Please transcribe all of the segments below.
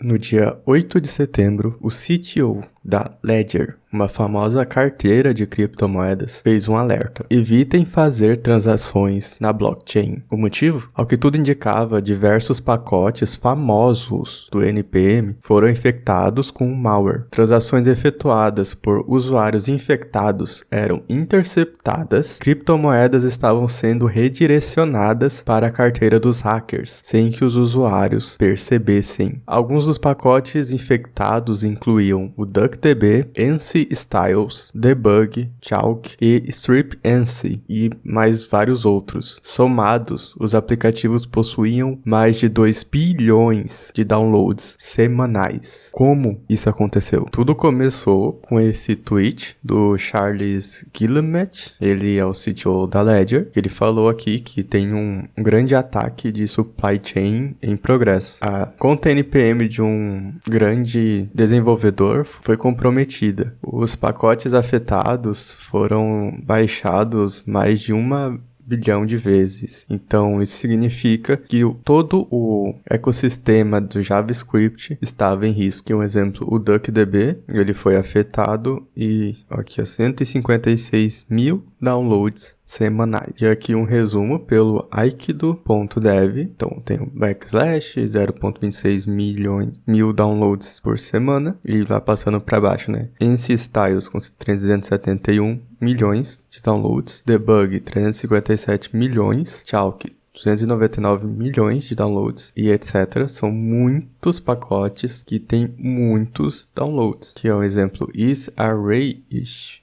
No dia 8 de setembro, o CTO da Ledger, uma famosa carteira de criptomoedas, fez um alerta. Evitem fazer transações na blockchain. O motivo? Ao que tudo indicava, diversos pacotes famosos do NPM foram infectados com malware. Transações efetuadas por usuários infectados eram interceptadas, criptomoedas estavam sendo redirecionadas para a carteira dos hackers, sem que os usuários percebessem. Alguns dos pacotes infectados incluíam o DuckDB, ANSI Styles, Debug, Chalk e StripANSI e mais vários outros. Somados, os aplicativos possuíam mais de 2 bilhões de downloads semanais. Como isso aconteceu? Tudo começou com esse tweet do Charles Guillemette, ele é o CTO da Ledger, que ele falou aqui que tem um grande ataque de supply chain em progresso. A conta NPM de um grande desenvolvedor foi comprometida. Os pacotes afetados foram baixados mais de 1 bilhão de vezes. Então, isso significa que todo o ecossistema do JavaScript estava em risco. Um exemplo, o DuckDB, ele foi afetado e aqui 156 mil downloads semanais. E aqui um resumo pelo aikido.dev. Então tem o backslash 0.26 mil downloads por semana e vai passando para baixo, né? NC Styles com 371 milhões de downloads, Debug 357 milhões, Chalk 299 milhões de downloads e etc. São muitos pacotes que tem muitos downloads. Que é um exemplo, isArray-ish,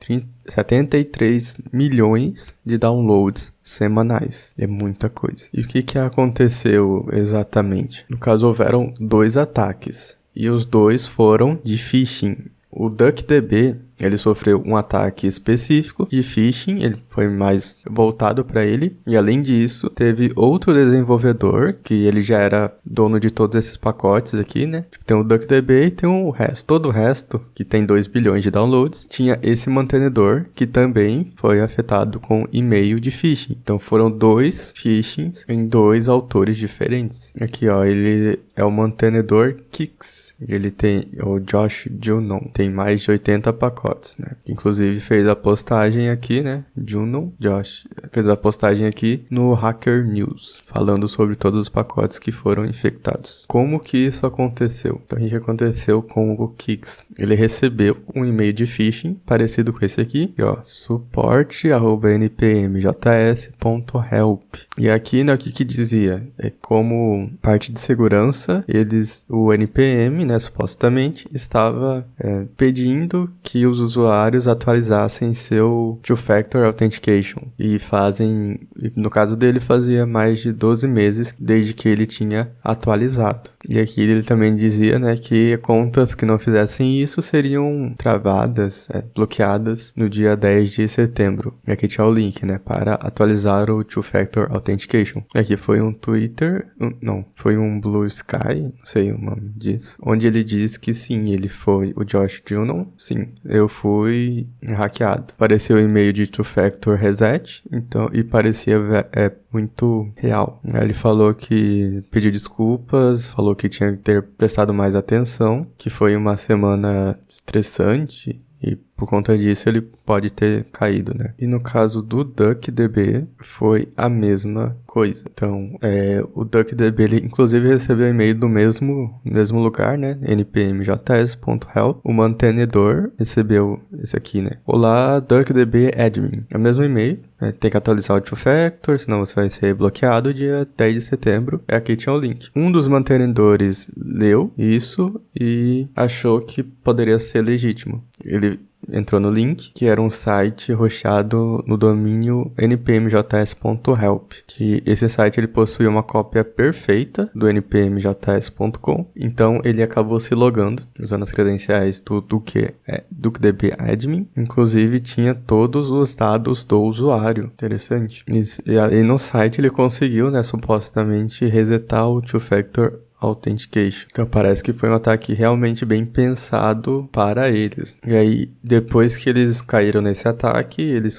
73 milhões de downloads semanais. É muita coisa. E o que aconteceu exatamente? No caso, houveram 2 ataques. E os 2 foram de phishing. O DuckDB, ele sofreu um ataque específico de phishing, ele foi mais voltado para ele. E além disso, teve outro desenvolvedor, que ele já era dono de todos esses pacotes aqui, né? Tem o DuckDB e tem o resto. Todo o resto, que tem 2 bilhões de downloads, tinha esse mantenedor, que também foi afetado com e-mail de phishing. Então foram 2 phishings em 2 autores diferentes. Aqui, ó, ele é o mantenedor Kix. Ele tem o Josh Junon, tem mais de 80 pacotes, né? Inclusive fez a postagem aqui, né? Josh fez a postagem aqui no Hacker News, falando sobre todos os pacotes que foram infectados. Como que isso aconteceu? Então, o que aconteceu com o Kix? Ele recebeu um e-mail de phishing parecido com esse aqui, ó, support@npmjs.help. E aqui, né, o que dizia? É como parte de segurança, o NPM, né, supostamente, estava pedindo que os usuários atualizassem seu Two-Factor Authentication. E no caso dele, fazia mais de 12 meses desde que ele tinha atualizado. E aqui ele também dizia, né, que contas que não fizessem isso seriam travadas, bloqueadas no dia 10 de setembro. E aqui tinha o link, né, para atualizar o Two-Factor Authentication. E aqui foi um Twitter, foi um Blue Sky, não sei o nome disso, onde ele diz que sim, ele foi o Josh Junon, sim, eu fui hackeado. Apareceu o e-mail de Two-Factor Reset, então, e parecia muito real. Ele falou que pediu desculpas, falou que tinha que ter prestado mais atenção, que foi uma semana estressante e por conta disso ele pode ter caído, né? E no caso do DuckDB foi a mesma coisa. Então, o DuckDB, ele inclusive recebeu e-mail do mesmo lugar, né? npmjs.help. O mantenedor recebeu esse aqui, né? Olá, DuckDB admin. É o mesmo e-mail. Tem que atualizar o Two-Factor, senão você vai ser bloqueado dia 10 de setembro. Aqui tinha o link. Um dos mantenedores leu isso e achou que poderia ser legítimo. Ele entrou no link, que era um site hosteado no domínio npmjs.help, que esse site ele possuía uma cópia perfeita do npmjs.com, então ele acabou se logando, usando as credenciais do DuckDB admin, inclusive tinha todos os dados do usuário, interessante. E aí no site ele conseguiu, né, supostamente resetar o Two-Factor Authentication. Então parece que foi um ataque realmente bem pensado para eles. E aí, depois que eles caíram nesse ataque, eles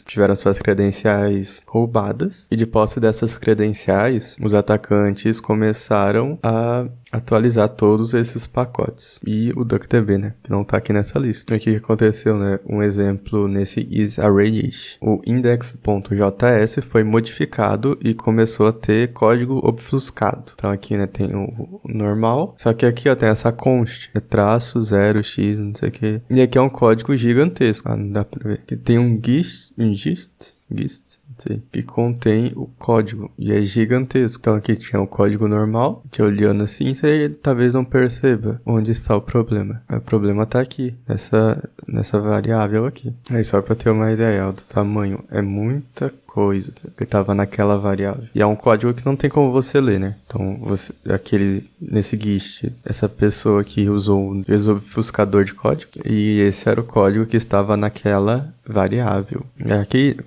tiveram suas credenciais roubadas. E de posse dessas credenciais, os atacantes começaram a atualizar todos esses pacotes. E o DuckDB, né? Que não tá aqui nessa lista. E o que aconteceu, né? Um exemplo nesse isArrayish. O index.js foi modificado e começou a ter código obfuscado. Então aqui, né, tem o normal. Só que aqui, ó, tem essa const. É traço 0x, não sei o que. E aqui é um código gigantesco. Não dá pra ver. Aqui tem um gist, que contém o código, e é gigantesco. Então aqui tinha o código normal, que olhando assim, você talvez não perceba onde está o problema. O problema tá aqui, nessa variável aqui. Aí só para ter uma ideia, ó, do tamanho, é muita coisa que tava naquela variável. E é um código que não tem como você ler, né? Então, nesse gist, essa pessoa aqui usou um desobfuscador de código, e esse era o código que estava naquela variável. Aqui,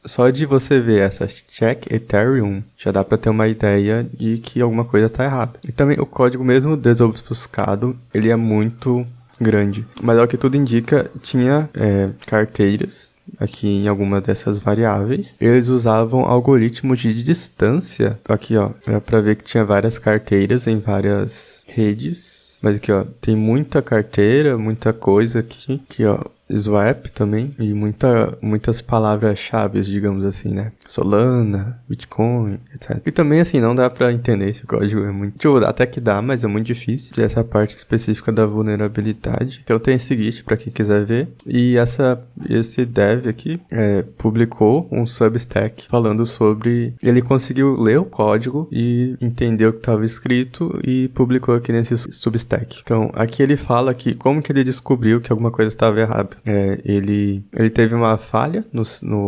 só de você ver essa check Ethereum, já dá para ter uma ideia de que alguma coisa tá errada. E também o código mesmo desobfuscado, ele é muito grande. Mas ao que tudo indica, tinha carteiras aqui em alguma dessas variáveis. Eles usavam algoritmos de distância. Aqui, ó, dá pra ver que tinha várias carteiras em várias redes. Mas aqui, ó, tem muita carteira, muita coisa aqui. Aqui, ó, swap também. E muitas palavras-chave, digamos assim, né? Solana, Bitcoin, etc. E também, assim, não dá pra entender esse código. É muito... Tipo, até que dá, mas é muito difícil. Essa parte específica da vulnerabilidade. Então tem esse git pra quem quiser ver. E esse dev aqui publicou um Substack falando sobre... Ele conseguiu ler o código e entender o que estava escrito e publicou aqui nesse Substack. Então, aqui ele fala que como que ele descobriu que alguma coisa estava errada. Ele teve uma falha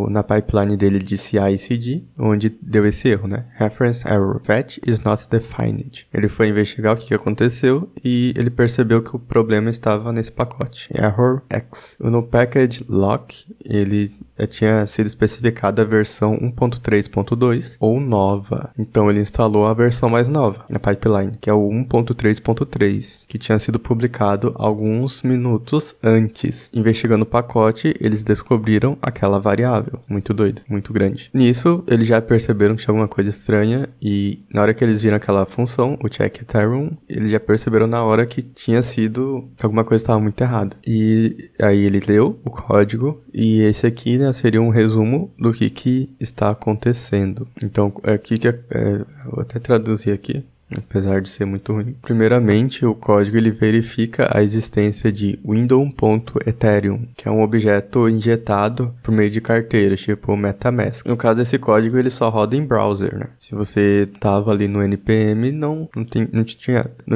na pipeline dele de CI/CD, onde deu esse erro, né? Reference error. Fetch is not defined. Ele foi investigar o que aconteceu e ele percebeu que o problema estava nesse pacote. Error X. No package lock, ele tinha sido especificada a versão 1.3.2 ou nova. Então ele instalou a versão mais nova na pipeline, que é o 1.3.3, que tinha sido publicado alguns minutos antes. Investigando o pacote, eles descobriram aquela variável. Muito doida, muito grande. Nisso, eles já perceberam que tinha alguma coisa estranha e na hora que eles viram aquela função, o check Ethereum, eles já perceberam na hora que tinha sido que alguma coisa estava muito errada. E aí ele leu o código e esse aqui, né, seria um resumo do que está acontecendo. Então, vou até traduzir aqui, apesar de ser muito ruim. Primeiramente, o código ele verifica a existência de window.ethereum, que é um objeto injetado por meio de carteiras, tipo o MetaMask. No caso, esse código ele só roda em browser, né? Se você tava ali no NPM, não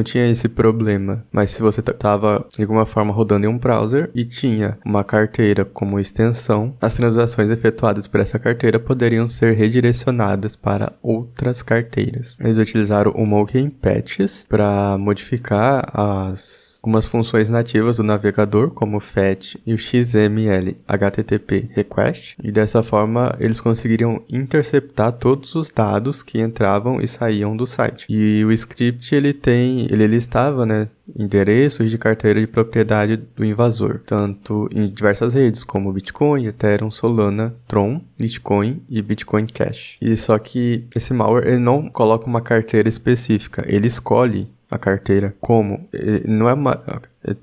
tinha esse problema. Mas se você tava de alguma forma rodando em um browser e tinha uma carteira como extensão, as transações efetuadas por essa carteira poderiam ser redirecionadas para outras carteiras. Eles utilizaram uma patches para modificar algumas funções nativas do navegador, como o fetch e o XML HTTP request, e dessa forma eles conseguiriam interceptar todos os dados que entravam e saíam do site. E o script ele listava, né, endereços de carteira de propriedade do invasor, tanto em diversas redes como Bitcoin, Ethereum, Solana, Tron, Litecoin e Bitcoin Cash. E só que esse malware ele não coloca uma carteira específica, ele escolhe a carteira como. Não é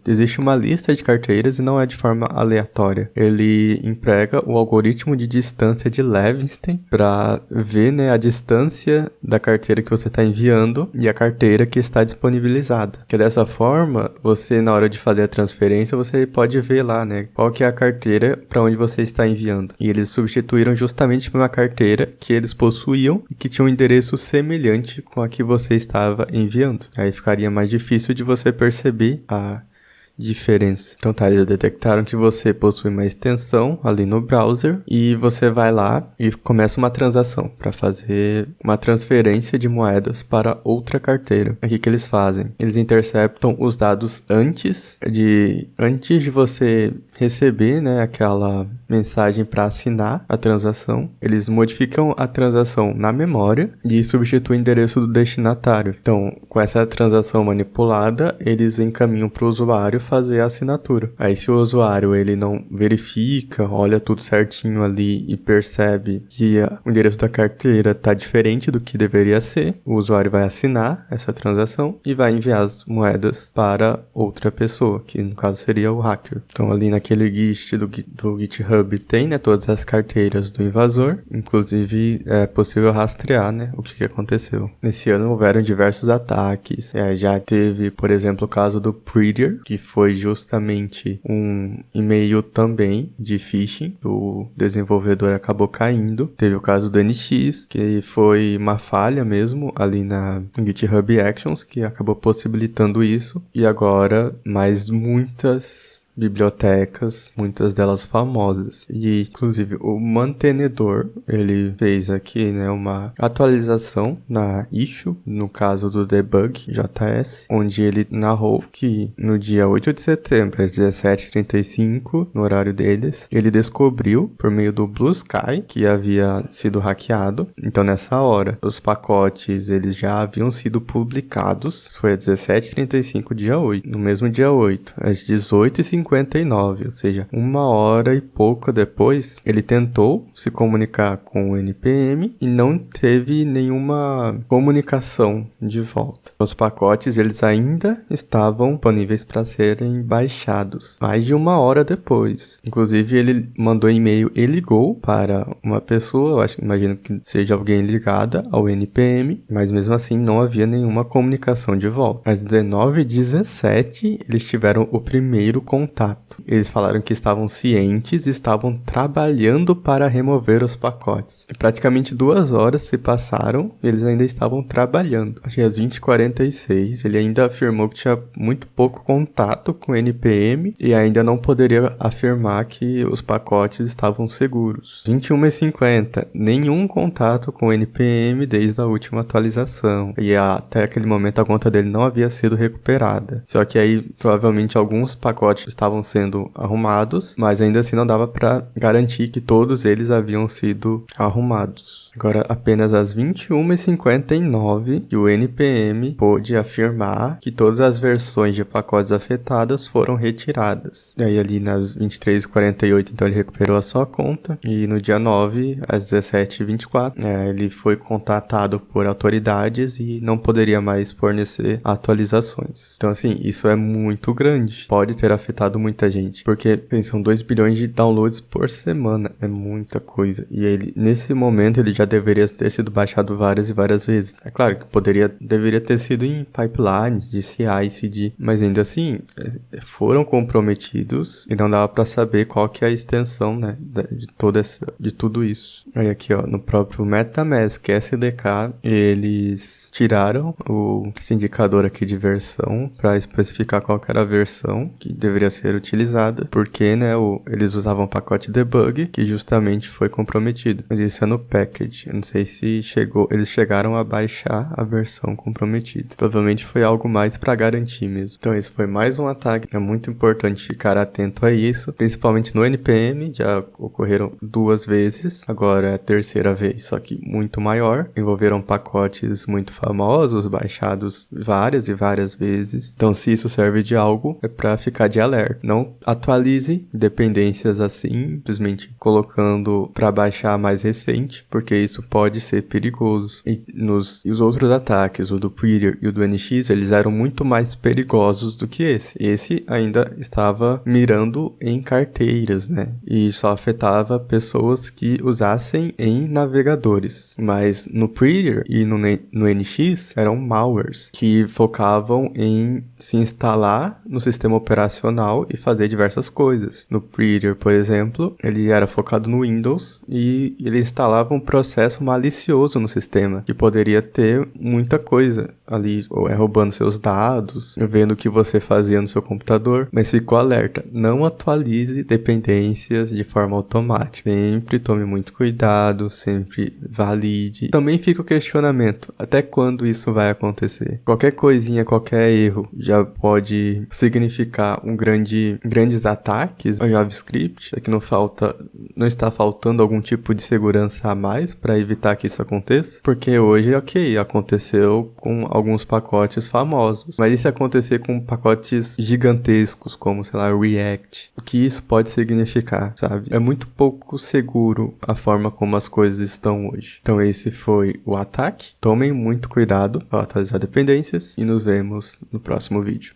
existe uma lista de carteiras e não é de forma aleatória. Ele emprega o algoritmo de distância de Levinstein para ver, né, a distância da carteira que você está enviando e a carteira que está disponibilizada. Que dessa forma, você na hora de fazer a transferência, você pode ver lá, né, qual que é a carteira para onde você está enviando. E eles substituíram justamente por uma carteira que eles possuíam e que tinha um endereço semelhante com a que você estava enviando. Aí ficaria mais difícil de você perceber a diferença. Então tá, eles detectaram que você possui uma extensão ali no browser e você vai lá e começa uma transação para fazer uma transferência de moedas para outra carteira. O que eles fazem? Eles interceptam os dados antes de você receber, né, aquela mensagem para assinar a transação, eles modificam a transação na memória e substituem o endereço do destinatário. Então, com essa transação manipulada, eles encaminham para o usuário fazer a assinatura. Aí, se o usuário ele não verifica, olha tudo certinho ali e percebe que o endereço da carteira está diferente do que deveria ser, o usuário vai assinar essa transação e vai enviar as moedas para outra pessoa, que no caso seria o hacker. Então, ali naquele git do GitHub tem, né, todas as carteiras do invasor, inclusive é possível rastrear, né, o que aconteceu. Nesse ano houveram diversos ataques, já teve, por exemplo, o caso do Prettier, que foi justamente um e-mail também de phishing, o desenvolvedor acabou caindo. Teve o caso do NX, que foi uma falha mesmo ali no GitHub Actions, que acabou possibilitando isso, e agora mais muitas bibliotecas, muitas delas famosas. E, inclusive, o mantenedor, ele fez aqui, né, uma atualização na issue, no caso do debug JS, onde ele narrou que no dia 8 de setembro, às 17h35, no horário deles, ele descobriu, por meio do Blue Sky, que havia sido hackeado. Então, nessa hora, os pacotes, eles já haviam sido publicados. Isso foi às 17h35, dia 8. No mesmo dia 8, às 18h59, ou seja, 1 hora e pouco depois, ele tentou se comunicar com o NPM e não teve nenhuma comunicação de volta. Os pacotes, eles ainda estavam disponíveis para serem baixados, mais de 1 hora depois. Inclusive, ele mandou e-mail e ligou para uma pessoa, imagino que seja alguém ligada ao NPM, mas mesmo assim não havia nenhuma comunicação de volta. Às 19h17, eles tiveram o primeiro contato. Eles falaram que estavam cientes e estavam trabalhando para remover os pacotes. E praticamente 2 horas se passaram e eles ainda estavam trabalhando. Às 20h46, ele ainda afirmou que tinha muito pouco contato com o NPM e ainda não poderia afirmar que os pacotes estavam seguros. 21h50, nenhum contato com o NPM desde a última atualização. E até aquele momento a conta dele não havia sido recuperada. Só que aí provavelmente alguns pacotes estavam sendo arrumados, mas ainda assim não dava para garantir que todos eles haviam sido arrumados. Agora, apenas às 21h59 que o NPM pôde afirmar que todas as versões de pacotes afetadas foram retiradas. E aí ali nas 23h48, então ele recuperou a sua conta, e no dia 9, às 17h24, ele foi contatado por autoridades e não poderia mais fornecer atualizações. Então assim, isso é muito grande. Pode ter afetado muita gente, porque são 2 bilhões de downloads por semana, é muita coisa, e ele, nesse momento, ele já deveria ter sido baixado várias e várias vezes. É claro que deveria ter sido em pipelines de CI, CD, mas ainda assim, foram comprometidos e não dava para saber qual que é a extensão, né, de tudo isso. Aí aqui, ó, no próprio MetaMask SDK, eles tiraram esse indicador aqui de versão para especificar qual que era a versão que deveria ser utilizada, porque, né, eles usavam o pacote debug, que justamente foi comprometido. Mas isso é no package. Eu não sei se eles chegaram a baixar a versão comprometida. Provavelmente foi algo mais para garantir mesmo. Então esse foi mais um ataque. É muito importante ficar atento a isso, principalmente no NPM. Já ocorreram 2 vezes, agora é a 3ª vez, só que muito maior. Envolveram pacotes muito famosos, baixados várias e várias vezes. Então se isso serve de algo, é para ficar de alerta. Não atualize dependências assim, simplesmente colocando para baixar a mais recente, porque isso pode ser perigoso. E os outros ataques, o do Prettier e o do NX, eles eram muito mais perigosos do que esse. Esse ainda estava mirando em carteiras, né? E só afetava pessoas que usassem em navegadores. Mas no Prettier e no NX eram malwares que focavam em se instalar no sistema operacional e fazer diversas coisas. No Prettier, por exemplo, ele era focado no Windows e ele instalava um processo malicioso no sistema, que poderia ter muita coisa ali, roubando seus dados, vendo o que você fazia no seu computador, mas ficou alerta, não atualize dependências de forma automática, sempre tome muito cuidado, sempre valide. Também fica o questionamento, até quando isso vai acontecer? Qualquer coisinha, qualquer erro já pode significar um grande grandes ataques em JavaScript, é que não está faltando algum tipo de segurança a mais para evitar que isso aconteça, porque hoje, ok, aconteceu com alguns pacotes famosos, mas e se acontecer com pacotes gigantescos, como, sei lá, React? O que isso pode significar, sabe? É muito pouco seguro a forma como as coisas estão hoje. Então esse foi o ataque. Tomem muito cuidado ao atualizar dependências e nos vemos no próximo vídeo.